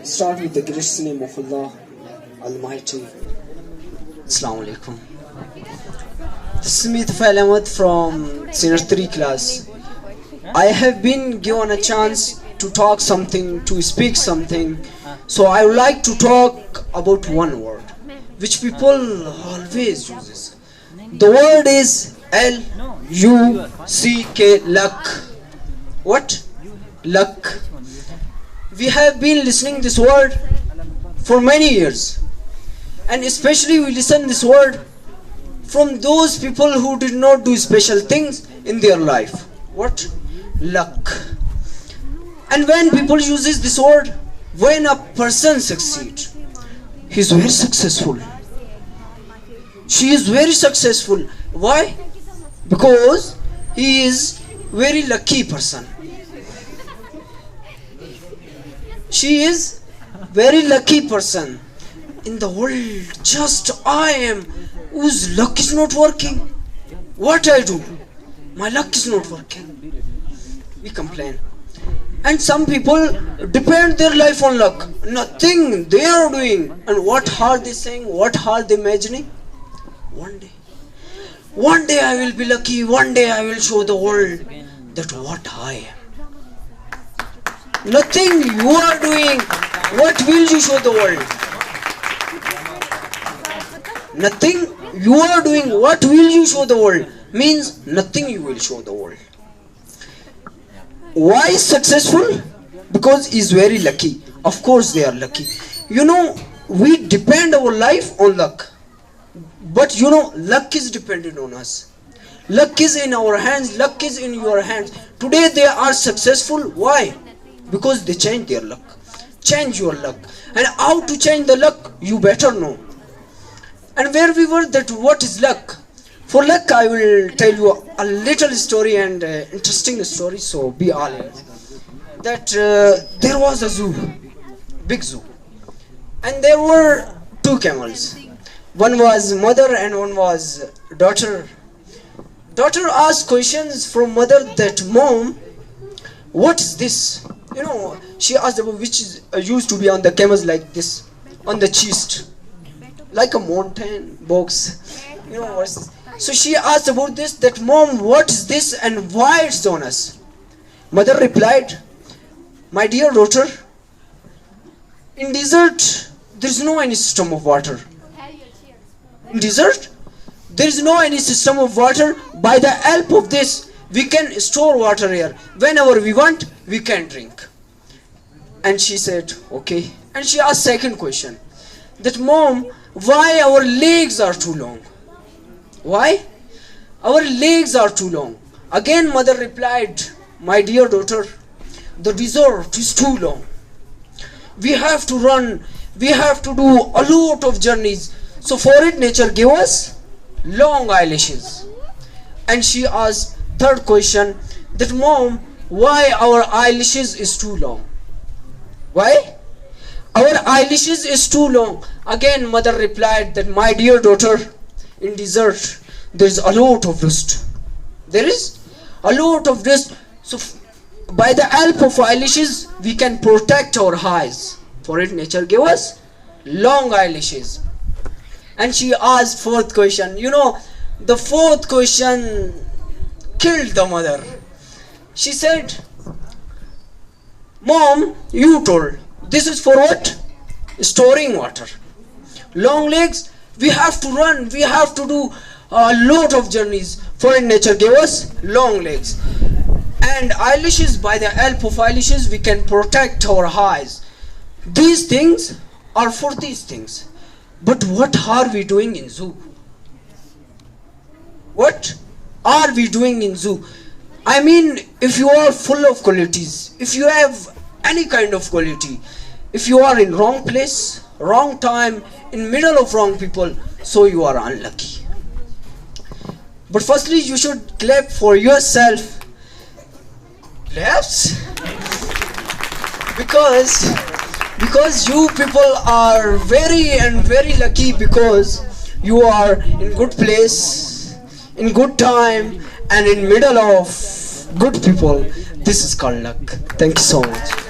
Start with the gracious name of Allah Almighty. Assalamu alaikum. This is me, Tufail Ahmed from Senior 3 class. I have been given a chance to talk something, to speak something. So I would like to talk about one word, which people always uses. The word is L-U-C-K, luck. What? Luck. We have been listening this word for many years, and especially we listen this word from those people who did not do special things in their life. What? Luck. And when people uses this word, when a person succeeds, he is very successful. She is very successful. Why? Because he is very lucky person. She is very lucky person. In the world, just I am whose luck is not working. What I do? My luck is not working. We complain. And some people depend their life on luck. Nothing they are doing. And what are they saying? What are they imagining? One day I will be lucky. One day I will show the world that what I am. Nothing you are doing. What will you show the world? Nothing you are doing. What will you show the world? Means nothing you will show the world. Why is successful? Because he is very lucky. Of course they are lucky. You know, we depend our life on luck. But you know, luck is dependent on us. Luck is in our hands. Luck is in your hands. Today they are successful. Why? Because they change their luck. Change your luck. And how to change the luck, you better know. And where we were, that what is luck? For luck, I will tell you a little story and interesting story, so be all in. That there was a zoo, big zoo. And there were two camels. One was mother and one was daughter. Daughter asked questions from mother that, Mom, what is this? You know, she asked about which is used to be on the camels like this, on the chest, like a mountain box. You know what's this? So she asked about this, that Mom, what is this and why it's on us? Mother replied, my dear daughter, in desert there is no any system of water. In desert there is no any system of water. By the help of this we can store water here. Whenever we want, we can drink. And she said, okay. And she asked second question, that Mom, why our legs are too long? Why? Our legs are too long. Again mother replied, my dear daughter, the desert is too long. We have to run. We have to do a lot of journeys. So for it nature gave us long eyelashes. And she asked third question, that Mom, why our eyelashes is too long? Why? Our eyelashes is too long. Again mother replied that, my dear daughter, in desert there is a lot of dust. There is a lot of dust. So by the help of eyelashes we can protect our eyes. For it nature gave us long eyelashes. And she asked fourth question. You know, the fourth question killed the mother. She said, Mom, you told this is for what? Storing water. Long legs, we have to run, we have to do a lot of journeys. For nature gave us long legs. And eyelashes, by the help of eyelashes we can protect our eyes. These things are for these things. But what are we doing in zoo? What are we doing in zoo? I mean, if you are full of qualities, if you have any kind of quality, if you are in wrong place, wrong time, in middle of wrong people, so you are unlucky. But firstly you should clap for yourself. Claps? Because you people are very and very lucky, because you are in good place, in good time, and in middle of good people. This is called luck. Thank you so much.